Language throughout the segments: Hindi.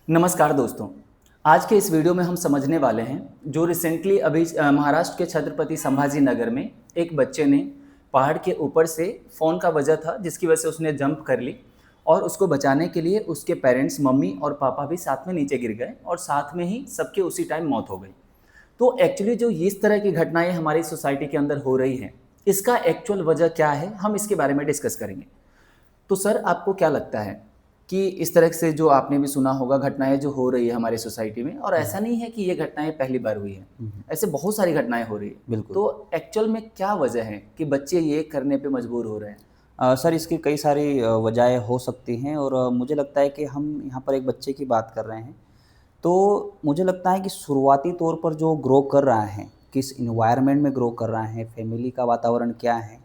नमस्कार दोस्तों। आज के इस वीडियो में हम समझने वाले हैं जो रिसेंटली अभी महाराष्ट्र के छत्रपति संभाजी नगर में एक बच्चे ने पहाड़ के ऊपर से फ़ोन का वजह था जिसकी वजह से उसने जंप कर ली और उसको बचाने के लिए उसके पेरेंट्स मम्मी और पापा भी साथ में नीचे गिर गए और साथ में ही सबके उसी टाइम मौत हो गई। तो एक्चुअली जो इस तरह की घटनाएं हमारी सोसाइटी के अंदर हो रही हैं, इसका एक्चुअल वजह क्या है, हम इसके बारे में डिस्कस करेंगे। तो सर, आपको क्या लगता है कि इस तरह से जो आपने भी सुना होगा घटनाएं जो हो रही है हमारी सोसाइटी में, और ऐसा नहीं है कि ये घटनाएं पहली बार हुई हैं, ऐसे बहुत सारी घटनाएं हो रही है। बिल्कुल। तो एक्चुअल में क्या वजह है कि बच्चे ये करने पे मजबूर हो रहे हैं? सर इसकी कई सारी वजहें हो सकती हैं और मुझे लगता है कि हम यहाँ पर एक बच्चे की बात कर रहे हैं। तो मुझे लगता है कि शुरुआती तौर पर जो ग्रो कर रहा है, किस एनवायरनमेंट में ग्रो कर रहा है, फैमिली का वातावरण क्या है,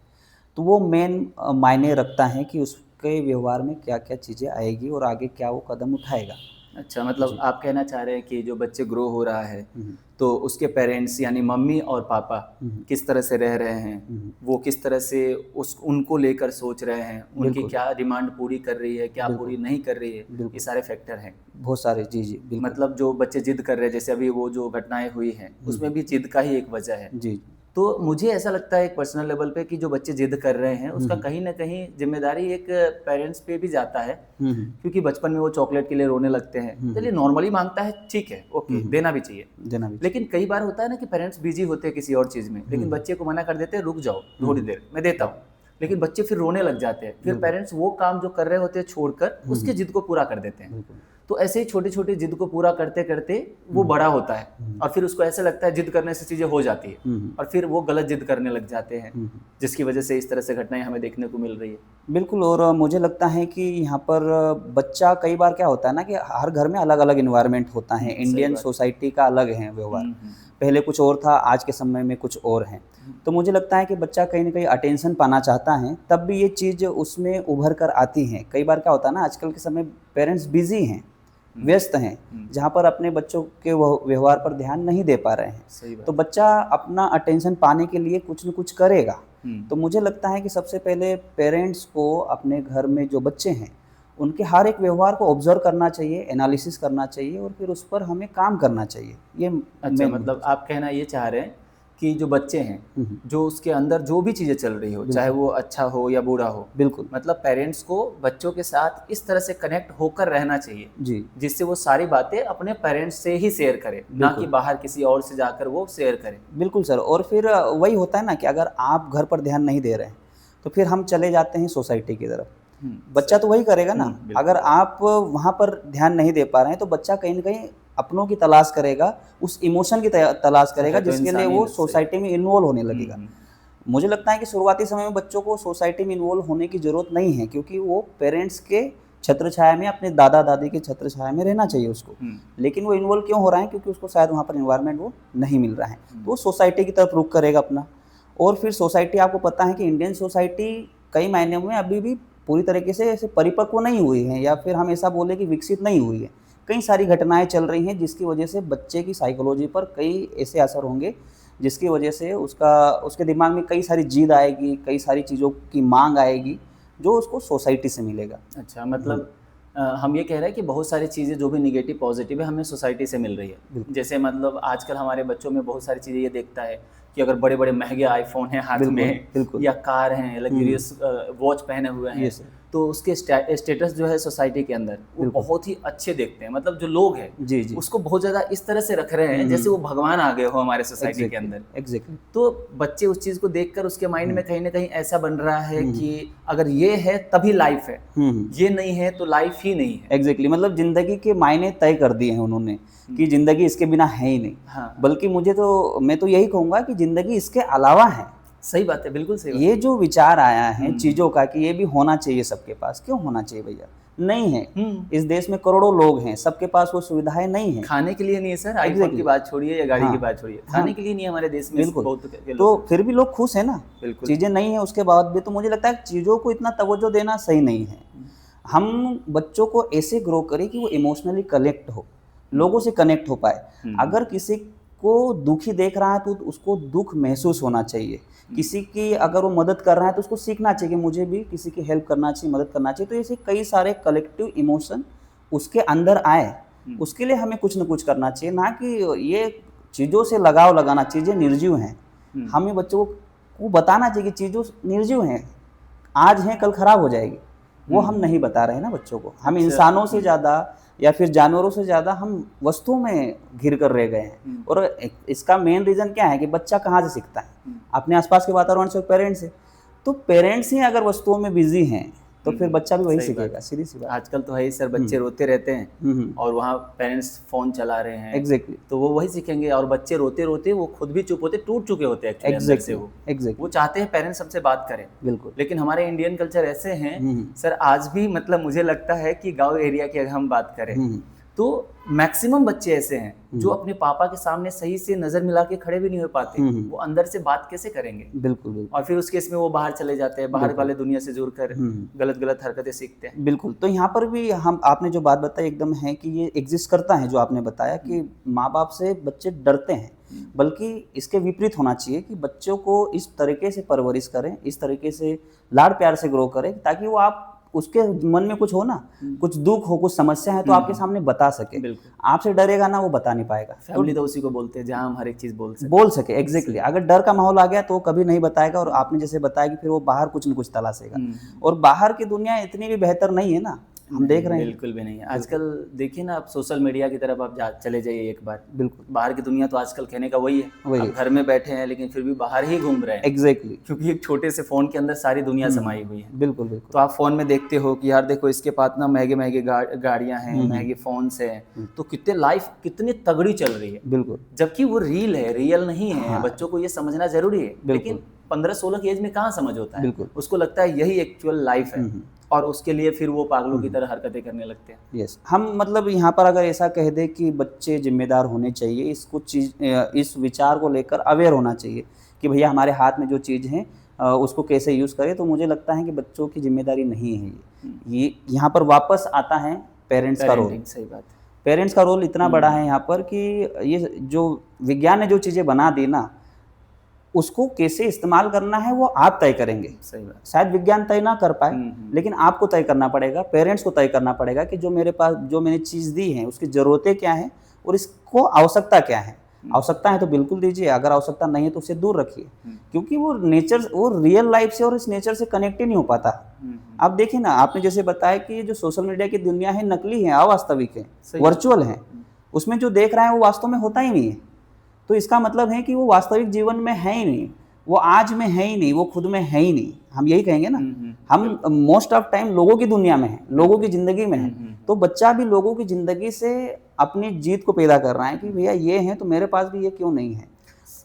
तो वो मेन मायने रखता है कि उसके व्यवहार में क्या-क्या चीज़ें आएगी और आगे क्या वो कदम उठाएगा। अच्छा, मतलब जी। आप कहना चाह रहे हैं कि जो बच्चे ग्रो हो रहा है, हुँ, हुँ। तो उसके पेरेंट्स यानी मम्मी और पापा हुँ, हुँ। किस तरह से रह रहे हैं, हुँ, हुँ। वो किस तरह से उस उनको लेकर सोच रहे हैं, उनकी बिल्कुल, क्या डिमांड पूरी कर रही है, क्या पूरी बिल्कुल, नहीं कर रही है, ये बिल्कुल। सारे फैक्टर हैं। बहुत सारे जी, जी, बिल्कुल। मतलब जो बच्चे ज़िद कर रहे हैं, जैसे अभी वो जो घटनाएँ हुई हैं, हुँ, उसमें हुँ। भी ज़िद का ही एक वजह है। जी। तो मुझे ऐसा लगता है एक पर्सनल लेवल पे कि जो बच्चे ज़िद कर रहे हैं, हुँ, उसका हुँ। कहीं न कहीं ज़िम्मेदारी एक पेरेंट्स पे भी जाता है, हुँ, हुँ। क्योंकि बचपन में वो चॉकलेट के लिए रोने लगते हैं। हुँ, चलिए हुँ। नॉर्मली माँगता है, ठीक है, हुँ, ओके, हुँ। देना भी चाहिए। देना भी लेकिन चाहिए। कई बार होता है ना कि पेरेंट्स बिज़ी होते हैं किसी और चीज़ में, हुँ, लेकिन हुँ। बच्चे को मना कर देते हैं, रुक जाओ हुँ, थोड़ी हुँ। देर, मैं देता हूँ। लेकिन बच्चे फिर रोने लग जाते हैं। फिर बिल्कुल। पेरेंट्स वो काम जो कर रहे होते हैं छोड़कर हुँ, उसकी हुँ। ज़िद को पूरा कर देते हैं। बिल्कुल। तो ऐसे ही छोटी-छोटी ज़िद को पूरा करते-करते वो हुँ, बड़ा होता है हुँ। और फिर उसको ऐसा लगता है ज़िद करने से चीज़ें हो जाती है हुँ, हुँ। और फिर वो गलत ज़िद करने लग जाते हैं, हुँ, हुँ। जिसकी वजह से इस तरह से घटनाएँ हमें देखने को मिल रही है। बिल्कुल और मुझे लगता है कि यहाँ पर बच्चा कई बार क्या होता है ना कि हर घर में अलग-अलग एनवायरनमेंट होता है। सही इंडियन बात है। सोसाइटी का अलग है व्यवहार। हुँ, हुँ, पहले कुछ और था, आज के समय में कुछ और है। हुँ। तो मुझे लगता है कि बच्चा कहीं न कहीं अटेंशन पाना चाहता है, तब भी ये चीज़ उसमें उभर कर आती है। कई बार क्या होता है ना आजकल के समय पेरेंट्स बिज़ी हैं, हुँ, व्यस्त हैं, हुँ, जहाँ पर अपने बच्चों के व्यवहार पर ध्यान नहीं दे पा रहे हैं। सही तो बात है। बच्चा अपना अटेंशन पाने के लिए कुछ न कुछ करेगा। हुँ, तो मुझे लगता है कि सबसे पहले पेरेंट्स को अपने घर में जो बच्चे हैं, उनके हर एक व्यवहार को ऑब्ज़र्व करना चाहिए, एनालिसिस करना चाहिए और फिर उस पर हमें काम करना चाहिए। ये अच्छा, मेन मुद्दा मतलब है। आप कहना ये चाह रहे हैं कि जो बच्चे हैं, हुँ, हुँ। जो उसके अंदर जो भी चीज़ें चल रही हो, चाहे बिल्कुल, वो अच्छा हो या बुरा हो, बिल्कुल। मतलब पेरेंट्स को बच्चों के साथ इस तरह से कनेक्ट होकर रहना चाहिए, जी, जिससे वो सारी बातें अपने पेरेंट्स से ही शेयर करे, ना कि बिल्कुल। बाहर किसी और से जाकर वो शेयर करे। बिल्कुल सर और फिर वही होता है ना कि अगर आप घर पर ध्यान नहीं दे रहे हैं, तो फिर हम चले जाते हैं सोसाइटी की तरफ। हुँ, बच्चा सही तो बात। वही करेगा ना, अगर बिल्कुल। आप वहाँ पर ध्यान नहीं दे पा रहे हैं, तो बच्चा कहीं न कहीं अपनों की तलाश करेगा, उस इमोशन की तलाश अच्छा करेगा है तो जिसके लिए वो इंसानियत सही बात। सोसाइटी में इन्वॉल्व होने हुँ, लगेगा। हुँ, मुझे लगता है कि शुरुआती समय में बच्चों को सोसाइटी में इन्वॉल्व होने की ज़रूरत नहीं है क्योंकि वो पेरेंट्स के छत्रछाया में, अपने दादा-दादी के छत्रछाया में रहना चाहिए उसको। हुँ, लेकिन वो इन्वॉल्व क्यों हो रहा है? क्योंकि उसको शायद वहाँ पर एनवायरनमेंट वो नहीं मिल रहा है। हुँ, तो वो सोसाइटी की तरफ रुख करेगा अपना और फिर सोसाइटी आपको पता है कि इंडियन सोसाइटी कई मायनों में अभी भी पूरी तरीके से ऐसे परिपक्व नहीं हुई है या फिर हम ऐसा बोलें कि विकसित नहीं हुई है। कई सारी घटनाएँ चल रही हैं जिसकी वजह से बच्चे की साइकोलॉजी पर कई ऐसे असर होंगे जिसकी वजह से उसके दिमाग में कई सारी जिद आएगी, कई सारी चीज़ों की माँग आएगी, जो उसको सोसाइटी से मिलेगा। अच्छा, जी, मतलब हम ये कह रहे हैं कि बहुत सारी चीज़ें जो भी नेगेटिव पॉजिटिव है हमें सोसाइटी से मिल रही है। बिल्कुल। जैसे मतलब आजकल हमारे बच्चों में बहुत सारी चीज़ें ये देखता है कि अगर बड़े-बड़े महँगे आईफ़ोन हैं हाथ बिल्कुल, में बिल्कुल। या कार हैं, हुँ, हुँ। लग्ज़रियस वॉच पहने हुए हैं, यस सर, तो उसके स्टेटस जो है सोसाइटी के अंदर वो बिल्कुल। बहुत ही अच्छे देखते हैं। मतलब जो लोग हैं, जी, जी। उसको बहुत ज़्यादा इस तरह से रख रहे हुँ, हैं जैसे हुँ। वो भगवान आ गए हो हमारे सोसाइटी के एग्ज़ैक्टली, अंदर। एग्ज़ैक्टली। तो बच्चे उस चीज़ को देखकर उसके माइंड हुँ, में कहीं न कहीं ऐसा बन रहा है हुँ, कि हुँ। अगर ये है तभी लाइफ़ है, हुँ, हुँ। ये नहीं है तो लाइफ़ ही नहीं है। एग्ज़ैक्टली मतलब ज़िंदगी के मायने तय कर दिए हैं उन्होंने, हुँ, कि ज़िंदगी इसके बिना है ही नहीं। हाँ, हाँ। बल्कि मैं तो यही कहूँगा कि ज़िंदगी इसके अलावा है। सही बात है, बिल्कुल सही बात ये है। जो विचार आया है हुँ, चीज़ों का कि ये भी होना चाहिए सबके पास, क्यों होना चाहिए भैया? नहीं है। हुँ। इस देश में करोड़ों लोग हैं, सबके पास वो सुविधाएँ नहीं हैं। खाने के लिए नहीं है सर, आईफ़ोन की एग्ज़ैक्टली बात छोड़िए या गाड़ी की हाँ, बात छोड़िए, हाँ, खाने के लिए नहीं है हमारे देश में बिल्कुल। बहुत के लोग। तो फिर भी लोग खुश हैं ना, बिल्कुल। चीज़ें नहीं हैं उसके बाद भी तो मुझे लगता है चीज़ों को इतना तवज्जो देना सही नहीं है। हुँ, हम बच्चों को ऐसे ग्रो करें कि वो इमोशनली कनेक्ट हो, हुँ, लोगों से कनेक्ट हो पाए। हुँ, अगर किसी को दुखी देख रहा है तो उसको दुःख महसूस होना चाहिए। हुँ, किसी की अगर वो मदद कर रहा है तो उसको सीखना चाहिए कि मुझे भी किसी की हेल्प करना चाहिए, मदद करना चाहिए। तो ऐसे कई सारे कलेक्टिव इमोशन उसके अंदर आए, उसके लिए हमें कुछ न कुछ करना चाहिए, ना कि ये चीज़ों से लगाव लगाना। चीज़ें निर्जीव हैं, हमें बच्चों को बताना चाहिए कि चीज़ों निर्जीव हैं, आज हैं कल खराब हो जाएगी, वो हम नहीं बता रहे हैं ना बच्चों को। हम इंसानों से ज़्यादा या फिर जानवरों से ज़्यादा हम वस्तुओं में घिर कर रह गए हैं। और इसका मेन रीज़न क्या है कि बच्चा कहाँ से सीखता है, अपने आसपास के वातावरण से, पेरेंट्स से। तो पेरेंट्स ही अगर वस्तुओं में बिजी हैं तो फिर बच्चा भी वही सीखेगा, सीधी सी बात। आजकल तो है ही सर, बच्चे रोते रहते हैं और वहाँ पेरेंट्स फोन चला रहे हैं, एग्जैक्टली, तो वो वही सीखेंगे। और बच्चे रोते रोते वो खुद भी चुप होते, टूट चुके होते हैं एक्चुअली अंदर से। वो चाहते हैं पेरेंट्स सबसे बात करें, बिल्कुल। लेकिन हमारे इंडियन कल्चर ऐसे हैं सर, आज भी मतलब मुझे लगता है कि गांव एरिया की अगर हम बात करें तो मैक्सिमम बच्चे ऐसे हैं जो अपने पापा के सामने सही से नजर मिला के खड़े भी नहीं हो पाते। वो अंदर से बात कैसे करेंगे? बिल्कुल बिल्कुल। और फिर उस केस में वो बाहर चले जाते हैं, बाहर वाले दुनिया से जुड़कर गलत गलत हरकतें सीखते हैं। बिल्कुल। तो यहाँ पर भी हम, आपने जो बात बताई एकदम है कि ये एग्जिस्ट करता है, जो आपने बताया कि माँ बाप से बच्चे डरते हैं, बल्कि इसके विपरीत होना चाहिए कि बच्चों को इस तरीके से परवरिश करें, इस तरीके से लाड़ प्यार से ग्रो करें, ताकि वो आप उसके मन में कुछ हो ना, कुछ दुख हो, कुछ समस्या है, तो आपके सामने बता सके। आपसे डरेगा ना, वो बता नहीं पाएगा। फैमिली तो उसी को बोलते हैं जहां हम हर एक चीज बोल सके। एग्जैक्टली। अगर डर का माहौल आ गया तो वो कभी नहीं बताएगा, और आपने जैसे बताया कि फिर वो बाहर कुछ न कुछ तलाशेगा। और बाहर की दुनिया इतनी भी बेहतर नहीं है ना, हम देख रहे हैं। बिल्कुल भी नहीं है। आजकल देखिए ना, आप सोशल मीडिया की तरफ आप चले जाइए एक बार। बिल्कुल। बाहर की दुनिया तो आजकल कहने का वही है, आप घर में बैठे हैं लेकिन फिर भी बाहर ही घूम रहे हैं। एग्जैक्टली। क्योंकि एक छोटे से फोन के अंदर सारी दुनिया समाई हुई है। बिल्कुल बिल्कुल। तो आप फोन में देखते हो कि यार देखो इसके पास ना महंगे महंगे गाड़ियां हैं, महंगे फोन्स हैं, तो कितने लाइफ कितनी तगड़ी चल रही है। बिल्कुल। जबकि वो रील है, रियल नहीं है। बच्चों को ये समझना जरूरी है, लेकिन 15-16 की एज में कहाँ समझ होता है। उसको लगता है यही एक्चुअल लाइफ है, और उसके लिए फिर वो पागलों की तरह हरकतें करने लगते हैं। यस। हम मतलब यहाँ पर अगर ऐसा कह दे कि बच्चे जिम्मेदार होने चाहिए, इसको इस विचार को लेकर अवेयर होना चाहिए कि भैया हमारे हाथ में जो चीज़ है उसको कैसे यूज़ करें, तो मुझे लगता है कि बच्चों की जिम्मेदारी नहीं है ये यहाँ पर वापस आता है पेरेंट्स का रोल। सही बात है। पेरेंट्स का रोल इतना बड़ा है यहाँ पर कि ये जो विज्ञान ने जो चीज़ें बना दी ना, उसको कैसे इस्तेमाल करना है वो आप तय करेंगे। सही बात। शायद विज्ञान तय ना कर पाए, लेकिन आपको तय करना पड़ेगा, पेरेंट्स को तय करना पड़ेगा कि जो मेरे पास, जो मैंने चीज़ दी है, उसकी ज़रूरतें क्या हैं और इसको आवश्यकता क्या है। आवश्यकता है तो बिल्कुल दीजिए, अगर आवश्यकता नहीं है तो उसे दूर रखिए, क्योंकि वो नेचर, वो रियल लाइफ से और इस नेचर से कनेक्ट ही नहीं हो पाता। आप देखिए ना, आपने जैसे बताया कि ये जो सोशल मीडिया की दुनिया है नकली है, अवास्तविक है, वर्चुअल है, उसमें जो देख रहा है वो वास्तव में होता ही नहीं है। तो इसका मतलब है कि वो वास्तविक जीवन में है ही नहीं, वो आज में है ही नहीं, वो खुद में है ही नहीं। हम यही कहेंगे ना, हम मोस्ट ऑफ टाइम लोगों की दुनिया में हैं, लोगों की ज़िंदगी में हैं। तो बच्चा भी लोगों की ज़िंदगी से अपनी जीत को पैदा कर रहा है कि भैया ये है तो मेरे पास भी ये क्यों नहीं है।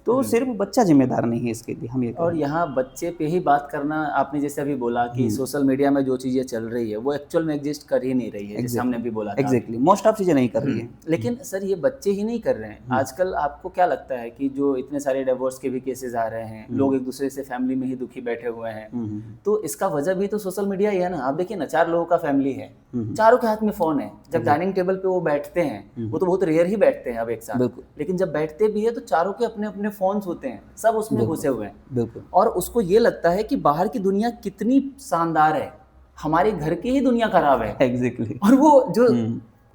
तो सिर्फ बच्चा जिम्मेदार नहीं है इसके लिए, हम ये कहेंगे। और यहाँ बच्चे पे ही बात करना, आपने जैसे अभी बोला कि सोशल मीडिया में जो चीज़ें चल रही है वो एक्चुअल में एग्जिस्ट कर ही नहीं रही है, जैसे हमने भी बोला था। एग्जैक्टली। मोस्ट ऑफ चीज़ें नहीं कर रही है। लेकिन सर ये बच्चे ही नहीं कर रहे हैं। आजकल आपको क्या लगता है कि जो इतने सारे डिवोर्स के भी केसेस आ रहे हैं, लोग एक दूसरे से फैमिली में ही दुखी बैठे हुए हैं, तो इसका वजह भी तो सोशल मीडिया ही है ना। आप देखिए ना, 4 लोगों का फैमिली है, चारों के हाथ में फ़ोन है। जब डाइनिंग टेबल पे वो बैठते हैं, वो तो बहुत रेयर ही बैठते हैं अब एक साथ, लेकिन जब बैठते भी है तो चारों के अपने अपने फोन्स होते हैं, सब उसमें घुसे हुए हैं। बिल्कुल। और उसको ये लगता है कि बाहर की दुनिया कितनी शानदार है, हमारे घर की ही दुनिया खराब है। एग्जैक्टली। और वो जो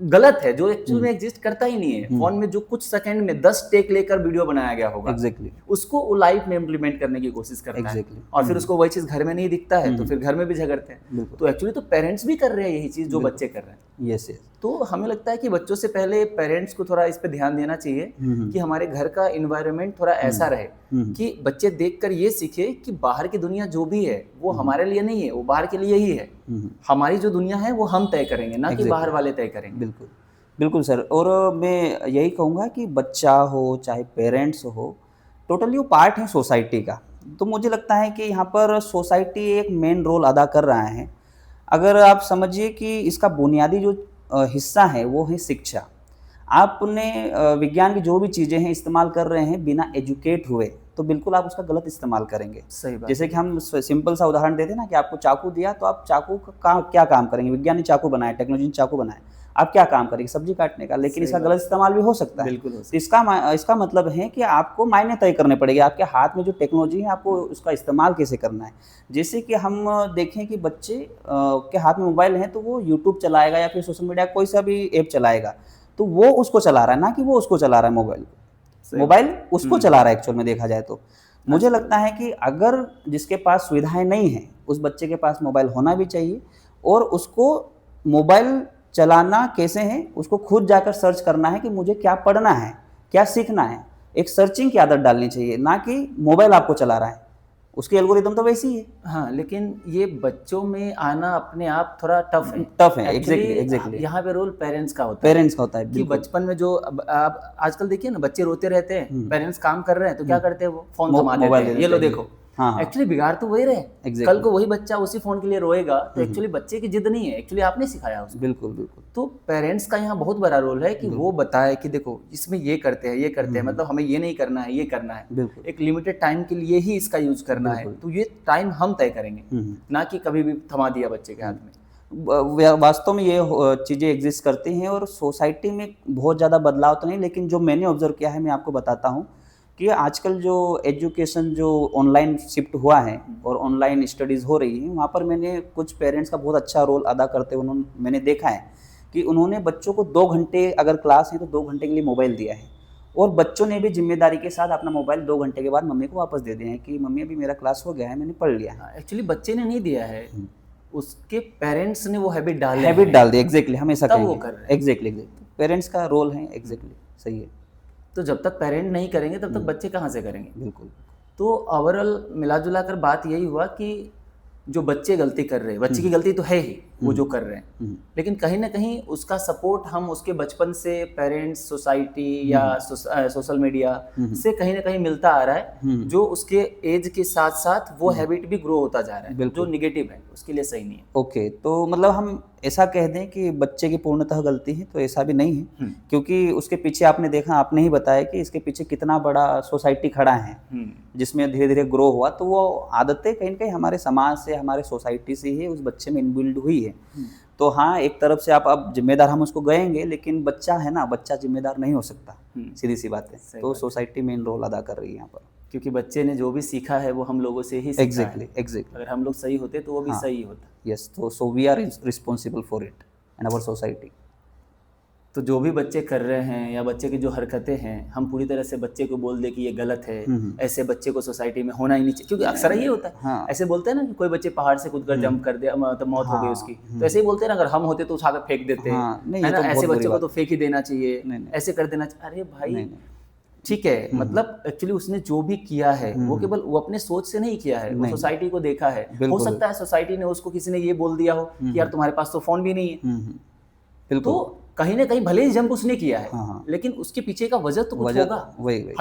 गलत है, जो एक्चुअल में एग्जिस्ट करता ही नहीं है। फोन में जो कुछ सेकंड में 10 टेक लेकर वीडियो बनाया गया होगा, एग्जैक्टली, उसको वो लाइफ में इम्प्लीमेंट करने की कोशिश करता है, और फिर उसको वही चीज घर में नहीं दिखता है, तो फिर घर में भी झगड़ते हैं। तो एक्चुअली तो पेरेंट्स भी कर रहे हैं यही चीज जो बच्चे कर रहे हैं। Yes yes. तो हमें लगता है कि बच्चों से पहले पेरेंट्स को थोड़ा इस पे ध्यान देना चाहिए कि हमारे घर का इन्वायरमेंट थोड़ा ऐसा रहे कि बच्चे देखकर ये सीखे कि बाहर की दुनिया जो भी है वो हमारे लिए नहीं है, वो बाहर के लिए ही है। हमारी जो दुनिया है वो हम तय करेंगे, ना कि बाहर वाले तय करेंगे। बिल्कुल बिल्कुल सर। और मैं यही कहूँगा कि बच्चा हो चाहे पेरेंट्स हो, टोटली वो पार्ट है सोसाइटी का। तो मुझे लगता है कि यहाँ पर सोसाइटी एक मेन रोल अदा कर रहा है। अगर आप समझिए कि इसका बुनियादी जो हिस्सा है वो है शिक्षा। आपने विज्ञान की जो भी चीज़ें हैं इस्तेमाल कर रहे हैं बिना एजुकेट हुए, तो बिल्कुल आप उसका गलत इस्तेमाल करेंगे। सही बात। जैसे कि हम सिंपल सा उदाहरण देते हैं ना कि आपको चाकू दिया तो आप चाकू का क्या काम करेंगे? विज्ञान ने चाकू बनाया, टेक्नोलॉजी ने चाकू बनाया, आप क्या काम करेंगे? सब्जी काटने का। लेकिन इसका गलत इस्तेमाल भी हो सकता है। बिल्कुल। इसका मतलब है कि आपको मायने तय करने पड़ेंगे। आपके हाथ में जो टेक्नोलॉजी है आपको उसका इस्तेमाल कैसे करना है। जैसे कि हम देखें कि बच्चे के हाथ में मोबाइल है तो वो यूट्यूब चलाएगा या फिर सोशल मीडिया कोई सा भी ऐप चलाएगा, तो वो उसको चला रहा है, ना कि वो उसको चला रहा है मोबाइल। सही मोबाइल उसको चला रहा है एक्चुअल में देखा जाए तो। मुझे लगता है कि अगर जिसके पास सुविधाएं नहीं हैं उस बच्चे के पास मोबाइल होना भी चाहिए, और उसको मोबाइल चलाना कैसे है उसको खुद जाकर सर्च करना है कि मुझे क्या पढ़ना है, क्या सीखना है। एक सर्चिंग की आदत डालनी चाहिए, ना कि मोबाइल आपको चला रहा है। उसकी एल्गोरिदम तो वैसी ही है। हाँ, लेकिन ये बच्चों में आना अपने आप थोड़ा टफ है। टफ है, एक्चुअली एग्जैक्टली यहाँ पे रोल पेरेंट्स का होता है। पेरेंट्स का होता है कि बिल्कुल। बचपन में जो अब आप आजकल देखिए ना, बच्चे रोते रहते हैं, पेरेंट्स काम कर रहे हैं तो क्या करते हैं, वो फोन थमा देते मोबाइल हैं, दे ये लो देते हैं। देखो। हाँ हाँ एक्चुअली बिगाड़ तो वही रहे। Exactly. कल को वही बच्चा उसी फोन के लिए रोएगा, तो एक्चुअली बच्चे की जिद नहीं है, एक्चुअली आपने सिखाया उसको। बिल्कुल बिल्कुल तो पेरेंट्स का यहाँ बहुत बड़ा रोल है कि वो बताए कि देखो इसमें ये करते हैं, ये करते हैं, मतलब हमें ये नहीं करना है, ये करना है, बिल्कुल एक लिमिटेड टाइम के लिए ही इसका यूज करना है। तो ये टाइम हम तय करेंगे, ना कि कभी भी थमा दिया बच्चे के हाथ में। वास्तव में ये चीज़ें एग्जिस्ट करती हैं, और सोसाइटी में बहुत ज़्यादा बदलाव तो नहीं, लेकिन जो मैंने ऑब्जर्व किया है मैं आपको बताता हूँ कि आजकल जो एजुकेशन जो ऑनलाइन शिफ्ट हुआ है और ऑनलाइन स्टडीज़ हो रही है, वहाँ पर मैंने कुछ पेरेंट्स का बहुत अच्छा रोल अदा करते हुए मैंने देखा है कि उन्होंने बच्चों को 2 घंटे अगर क्लास है तो 2 घंटे के लिए मोबाइल दिया है, और बच्चों ने भी जिम्मेदारी के साथ अपना मोबाइल 2 घंटे के बाद मम्मी को वापस दे दिया है कि मम्मी अभी मेरा क्लास हो गया है, मैंने पढ़ लिया है। एक्चुअली बच्चे ने नहीं दिया है, उसके पेरेंट्स ने वो हैबिट डाल दी। एग्जैक्टली हम ऐसा तब वो कहेंगे। कर रहे हैं। एग्जैक्टली पेरेंट्स का रोल है। एग्जैक्टली सही है। तो जब तक पेरेंट नहीं करेंगे तब तक बच्चे कहाँ से करेंगे। बिल्कुल। तो ओवरऑल मिला जुला कर बात यही हुआ कि जो बच्चे गलती कर रहे हैं, बच्चे की गलती तो है ही वो जो कर रहे हैं, लेकिन कहीं ना कहीं उसका सपोर्ट हम उसके बचपन से पेरेंट्स, सोसाइटी या सोशल मीडिया से कहीं ना कहीं मिलता आ रहा है, जो उसके एज के साथ साथ वो हैबिट भी ग्रो होता जा रहा है, जो निगेटिव है उसके लिए सही नहीं है। ओके, तो मतलब हम ऐसा कह दें कि बच्चे की पूर्णतः गलती है, तो ऐसा भी नहीं है, क्योंकि उसके पीछे आपने देखा, आपने ही बताया कि इसके पीछे कितना बड़ा सोसाइटी खड़ा है जिसमें धीरे धीरे ग्रो हुआ। तो वो आदतें कहीं ना कहीं हमारे समाज से, हमारे सोसाइटी से ही उस बच्चे में इनबिल्ड हुई है। तो हाँ, एक तरफ से आप अब जिम्मेदार हम उसको गएंगे, लेकिन बच्चा है ना, बच्चा जिम्मेदार नहीं हो सकता, सीधी सी बात है। तो सोसाइटी मेन रोल अदा कर रही है यहाँ पर, क्योंकि बच्चे ने जो भी सीखा है वो हम लोगों से ही सीखा एग्जैक्टली है। अगर हम लोग सही होते तो वो भी सही होता। यस, तो so we are responsible for it in our society. तो जो भी बच्चे कर रहे हैं या बच्चे की जो हरकतें हैं, हम पूरी तरह से बच्चे को बोल दे कि ये गलत है, ऐसे बच्चे को सोसाइटी में होना ही नहीं चाहिए, क्योंकि अक्सर ये होता है। हाँ। ऐसे बोलते हैं ना कि कोई बच्चे पहाड़ से कूदकर जंप कर दे, मतलब मौत हो गई उसकी, तो ऐसे ही बोलते हैं ना, अगर हम होते तो उठाकर फेंक देते, है ना, ऐसे बच्चों को तो फेंक ही देना चाहिए, ऐसे कर देना चाहिए। अरे भाई ठीक है, मतलब एक्चुअली उसने जो भी किया है वो केवल वो अपने सोच से नहीं किया है, वो सोसाइटी को देखा है। हो सकता है सोसाइटी ने उसको, किसी ने ये बोल दिया हो कि यार तुम्हारे पास तो फोन भी नहीं है, तो कहीं ना कहीं भले ही जंप उसने किया है, लेकिन उसके पीछे का वजह तो कुछ होगा।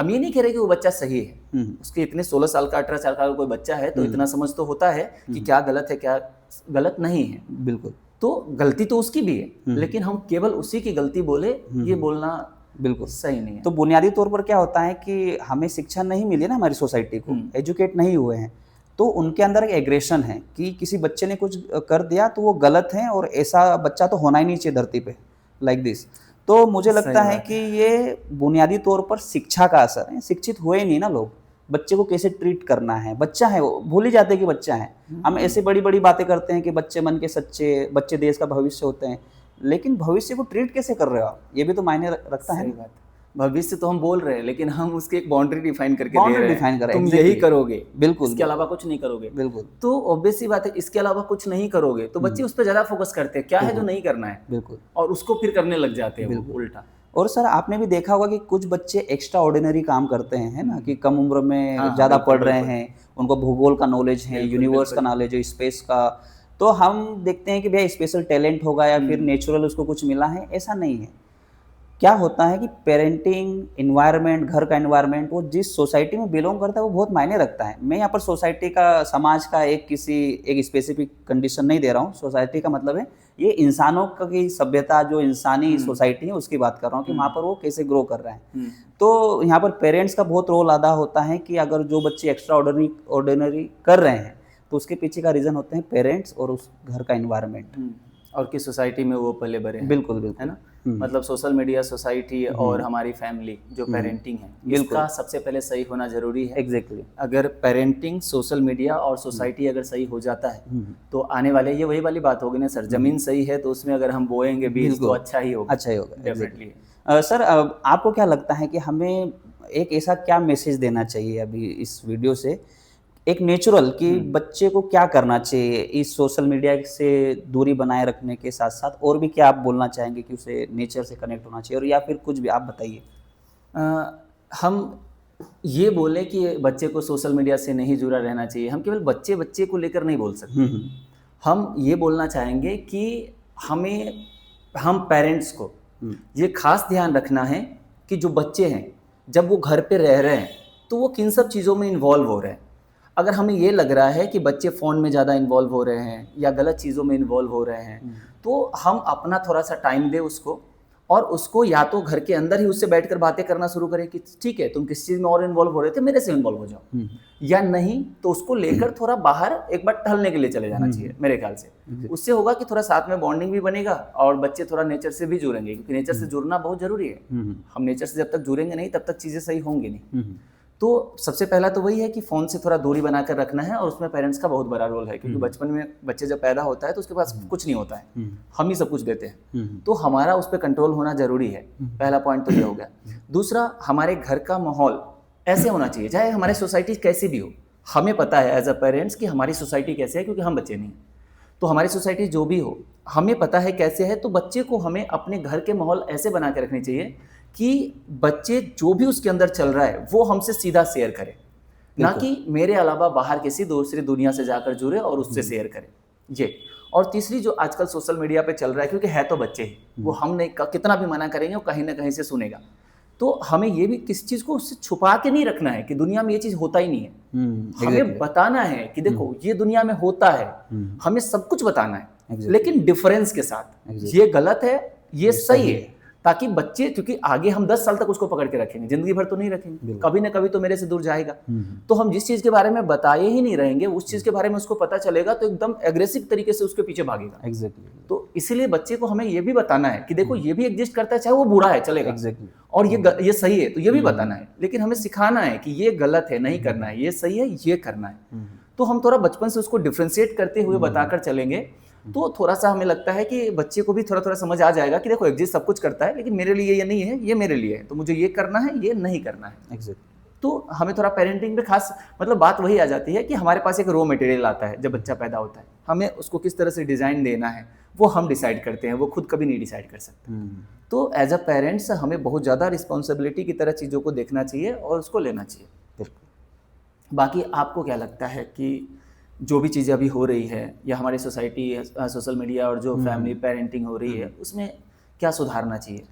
हम ये नहीं कह रहे कि वो बच्चा सही है, उसके इतने 16 साल का 18 साल का कोई बच्चा है तो इतना समझ तो होता है कि क्या गलत है क्या गलत नहीं है। बिल्कुल, तो गलती तो उसकी भी है, लेकिन हम केवल उसी की गलती बोले, ये बोलना बिल्कुल सही नहीं है। तो बुनियादी तौर पर क्या होता है कि हमें शिक्षा नहीं मिली ना, हमारी सोसाइटी को एजुकेट नहीं हुए हैं, तो उनके अंदर एक एग्रेशन है कि किसी बच्चे ने कुछ कर दिया तो वो गलत है, और ऐसा बच्चा तो होना ही नहीं चाहिए धरती पे, लाइक दिस। तो मुझे लगता है कि ये बुनियादी तौर पर शिक्षा का असर है। शिक्षित हुए नहीं ना लोग, बच्चे को कैसे ट्रीट करना है, बच्चा है वो, भूल ही जाते हैं कि बच्चा है। हम ऐसे बड़ी बड़ी बातें करते हैं कि बच्चे मन के सच्चे, बच्चे देश का भविष्य होते हैं, लेकिन भविष्य को ट्रीट कैसे कर रहे हो आप, ये भी तो मायने रखता है। बात, भविष्य तो हम बोल रहे हैं, लेकिन हम उसके एक बाउंड्री डिफाइन करके दे रहे हैं, तुम exactly. यही करोगे, बिल्कुल, इसके अलावा कुछ नहीं करोगे। बिल्कुल, तो ऑब्वियस सी बात है, इसके अलावा कुछ नहीं करोगे तो बच्चे उस पर ज्यादा फोकस करते हैं, क्या है जो नहीं करना है, बिल्कुल, और उसको फिर करने लग जाते हैं उल्टा। और सर आपने भी देखा होगा कि कुछ बच्चे एक्स्ट्रा ऑर्डिनरी काम करते हैं, है ना, कि कम उम्र में ज़्यादा पढ़ रहे हैं, उनको भूगोल का नॉलेज है, यूनिवर्स का नॉलेज है, स्पेस का, तो हम देखते हैं कि भैया स्पेशल टैलेंट होगा या फिर नेचुरल उसको कुछ मिला है, ऐसा नहीं है। क्या होता है कि पेरेंटिंग इन्वायरमेंट, घर का इन्वायरमेंट, वो जिस सोसाइटी में बिलोंग करता है वो बहुत मायने रखता है। मैं यहाँ पर सोसाइटी का, समाज का एक स्पेसिफिक कंडीशन नहीं दे रहा हूँ। सोसाइटी का मतलब है ये इंसानों की सभ्यता, जो इंसानी सोसाइटी है उसकी बात कर रहा हूँ कि वहाँ पर वो कैसे ग्रो कर रहा है। तो यहाँ पर पेरेंट्स का बहुत रोल अदा होता है कि अगर जो बच्चे एक्स्ट्रा ऑर्डिनरी कर रहे हैं तो उसके पीछे का रीज़न होते हैं पेरेंट्स और उस घर का इन्वायरमेंट, और किस सोसाइटी में वो पले बड़े हैं। बिल्कुल बिल्कुल, है ना, मतलब सोशल मीडिया, सोसाइटी और हमारी फैमिली जो पेरेंटिंग है, इसका सबसे पहले सही होना जरूरी है। एग्जैक्टली। अगर पेरेंटिंग, सोशल मीडिया और सोसाइटी अगर सही हो जाता है तो आने वाले, ये वही वाली बात होगी ना सर, जमीन सही है तो उसमें अगर हम बोएंगे बीज तो अच्छा ही होगा, अच्छा ही होगा, डेफिनेटली। सर आपको क्या लगता है कि हमें एक ऐसा क्या मैसेज देना चाहिए अभी इस वीडियो से, एक नेचुरल कि बच्चे को क्या करना चाहिए इस सोशल मीडिया से दूरी बनाए रखने के साथ साथ, और भी क्या आप बोलना चाहेंगे कि उसे नेचर से कनेक्ट होना चाहिए, और या फिर कुछ भी आप बताइए। हम ये बोले कि बच्चे को सोशल मीडिया से नहीं जुड़ा रहना चाहिए, हम केवल बच्चे बच्चे को लेकर नहीं बोल सकते। हम ये बोलना चाहेंगे कि हम पेरेंट्स को ये खास ध्यान रखना है कि जो बच्चे हैं जब वो घर पे रह रहे हैं तो वो किन सब चीज़ों में इन्वॉल्व हो रहे हैं। अगर हमें ये लग रहा है कि बच्चे फ़ोन में ज़्यादा इन्वॉल्व हो रहे हैं या गलत चीज़ों में इन्वॉल्व हो रहे हैं, तो हम अपना थोड़ा सा टाइम दें उसको, और उसको या तो घर के अंदर ही उससे बैठकर बातें करना शुरू करें कि ठीक है तुम किस चीज़ में और इन्वॉल्व हो रहे थे, मेरे से इन्वॉल्व हो जाओ, या नहीं तो उसको लेकर थोड़ा बाहर एक बार टहलने के लिए चले जाना चाहिए मेरे ख्याल से। उससे होगा कि थोड़ा साथ में बॉन्डिंग भी बनेगा और बच्चे थोड़ा नेचर से भी जुड़ेंगे, क्योंकि नेचर से जुड़ना बहुत जरूरी है। हम नेचर से जब तक जुड़ेंगे नहीं तब तक चीज़ें सही होंगी नहीं। तो सबसे पहला तो वही है कि फ़ोन से थोड़ा दूरी बनाकर रखना है, और उसमें पेरेंट्स का बहुत बड़ा रोल है, क्योंकि बचपन में बच्चे जब पैदा होता है तो उसके पास कुछ नहीं होता है, हम ही सब कुछ देते हैं, तो हमारा उस पर कंट्रोल होना जरूरी है। पहला पॉइंट तो ये हो गया। दूसरा, हमारे घर का माहौल ऐसे होना चाहिए, चाहे हमारी सोसाइटी कैसी भी हो, हमें पता है एज अ पेरेंट्स कि हमारी सोसाइटी कैसे है, क्योंकि हम बच्चे नहीं, तो हमारी सोसाइटी जो भी हो हमें पता है कैसे है। तो बच्चे को हमें अपने घर के माहौल ऐसे बना के रखने चाहिए कि बच्चे जो भी उसके अंदर चल रहा है वो हमसे सीधा शेयर करे, ना कि मेरे अलावा बाहर किसी दूसरी दुनिया से जाकर जुड़े और उससे शेयर करे ये। और तीसरी, जो आजकल सोशल मीडिया पे चल रहा है, क्योंकि है तो बच्चे ही, वो हम नहीं कितना भी मना करेंगे वो कहीं ना कहीं से सुनेगा, तो हमें ये भी किस चीज़ को उससे छुपा के नहीं रखना है कि दुनिया में ये चीज़ होता ही नहीं है। हमें बताना है कि देखो ये दुनिया में होता है, हमें सब कुछ बताना है, लेकिन डिफरेंस के साथ, ये गलत है ये सही है, ताकि बच्चे, क्योंकि आगे हम 10 साल तक उसको पकड़ के रखेंगे, जिंदगी भर तो नहीं रखेंगे, कभी ना कभी तो मेरे से दूर जाएगा। तो हम जिस चीज के बारे में बताए ही नहीं रहेंगे, उस चीज के बारे में उसको पता चलेगा तो एकदम एग्रेसिव तरीके से उसके पीछे भागेगा। एग्जैक्टली। तो इसीलिए बच्चे को हमें ये भी बताना है कि देखो ये भी एग्जिस्ट करता है, चाहे वो बुरा है चलेगा, और ये सही है, तो ये भी बताना है, लेकिन हमें सिखाना है कि ये गलत है, नहीं करना है, ये सही है, ये करना है। तो हम थोड़ा बचपन से उसको डिफ्रेंशिएट करते हुए बताकर चलेंगे, तो थोड़ा सा हमें लगता है कि बच्चे को भी थोड़ा थोड़ा समझ आ जाएगा कि देखो एग्जिस्ट सब कुछ करता है, लेकिन मेरे लिए ये नहीं है, ये मेरे लिए है, तो मुझे ये करना है, ये नहीं करना है। तो हमें थोड़ा पेरेंटिंग पे खास मतलब बात वही आ जाती है कि हमारे पास एक रॉ मटेरियल आता है जब बच्चा पैदा होता है, हमें उसको किस तरह से डिज़ाइन देना है वो हम डिसाइड करते हैं, वो खुद कभी नहीं डिसाइड कर सकते। तो एज अ पेरेंट्स हमें बहुत ज़्यादा रिस्पॉन्सिबिलिटी की तरह चीज़ों को देखना चाहिए और उसको लेना चाहिए। बाकी आपको क्या लगता है कि जो भी चीज़ें अभी हो रही है या हमारी सोसाइटी सोशल मीडिया और जो फैमिली पेरेंटिंग हो रही है उसमें क्या सुधारना चाहिए?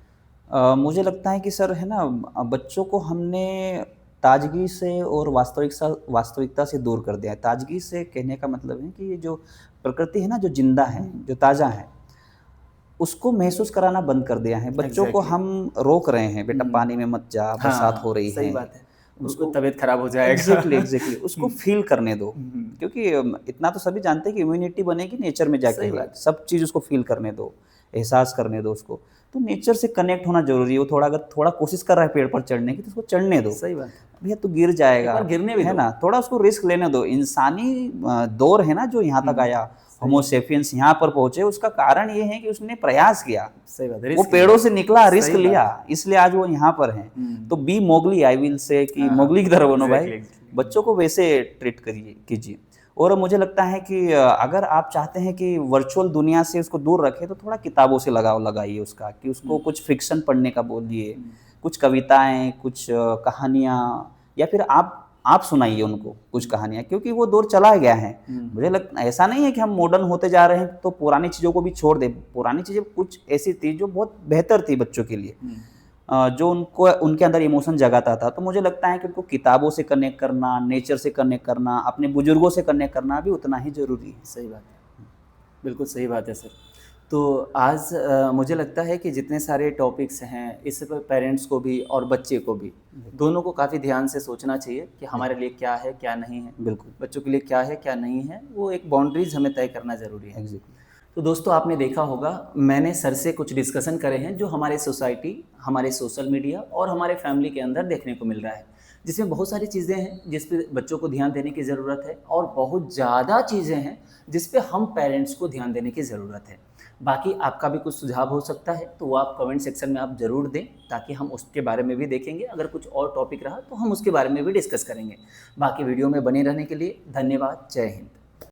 मुझे लगता है कि सर है ना, बच्चों को हमने ताजगी से और वास्तविकता से दूर कर दिया है। ताजगी से कहने का मतलब है कि ये जो प्रकृति है ना, जो जिंदा है, जो ताज़ा है, उसको महसूस कराना बंद कर दिया है। बच्चों को हम रोक रहे हैं, बेटा पानी में मत जा, बरसात हो रही है, सही बात है, उसको तबीयत खराब हो जाएगा। एग्जैक्टली उसको फील करने दो, क्योंकि इतना तो सभी जानते हैं कि इम्यूनिटी बनेगी नेचर में जाके, सब चीज़ उसको फील करने दो, एहसास करने दो उसको। तो नेचर से कनेक्ट होना जरूरी है। वो अगर थोड़ा कोशिश कर रहा है पेड़ पर चढ़ने की तो उसको चढ़ने दो। सही बात भैया तू गिर जाएगा, गिरने भी है ना, थोड़ा उसको रिस्क लेने दो। इंसानी दौर है ना जो यहाँ तक आया, होमो सेपियंस यहाँ पर पहुंचे, उसका कारण ये है कि उसने प्रयास किया। सही बात है, वो पेड़ों से निकला, रिस्क लिया, इसलिए आज वो यहाँ पर है। तो B Mowgli, I will say कि मोगली की तरह बनो भाई, बच्चों को वैसे ट्रीट कीजिए। और मुझे लगता है कि अगर आप चाहते हैं कि वर्चुअल दुनिया से उसको दूर रखें तो थोड़ा किताबों से लगाव लगाइए उसका, कि उसको कुछ फिक्शन पढ़ने का बोलिए, कुछ कविताएं, कुछ कहानियाँ, या फिर आप सुनाइए उनको कुछ कहानियाँ, क्योंकि वो दौर चला गया है। मुझे लगता ऐसा नहीं है कि हम मॉडर्न होते जा रहे हैं तो पुरानी चीज़ों को भी छोड़ दें। पुरानी चीज़ें कुछ ऐसी थी जो बहुत बेहतर थी बच्चों के लिए, जो उनको उनके अंदर इमोशन जगाता था। तो मुझे लगता है कि उनको किताबों से कनेक्ट करना, नेचर से कनेक्ट करना, अपने बुजुर्गों से कनेक्ट करना भी उतना ही ज़रूरी है। सही बात है, बिल्कुल सही बात है सर। तो आज मुझे लगता है कि जितने सारे टॉपिक्स हैं इस पर पेरेंट्स को भी और बच्चे को भी दोनों को काफ़ी ध्यान से सोचना चाहिए कि हमारे लिए क्या है क्या नहीं है, बिल्कुल बच्चों के लिए क्या है क्या नहीं है, वो एक बाउंड्रीज हमें तय करना ज़रूरी है। तो दोस्तों आपने देखा होगा मैंने सर से कुछ डिस्कशन करे हैं जो हमारे सोसाइटी, हमारे सोशल मीडिया और हमारे फैमिली के अंदर देखने को मिल रहा है, जिसमें बहुत सारी चीज़ें हैं जिस पे बच्चों को ध्यान देने की ज़रूरत है और बहुत ज़्यादा चीज़ें हैं जिस पे हम पेरेंट्स को ध्यान देने की ज़रूरत है। बाकी आपका भी कुछ सुझाव हो सकता है तो वो आप कमेंट सेक्शन में आप ज़रूर दें, ताकि हम उसके बारे में भी देखेंगे। अगर कुछ और टॉपिक रहा तो हम उसके बारे में भी डिस्कस करेंगे। बाकी वीडियो में बने रहने के लिए धन्यवाद। जय हिंद।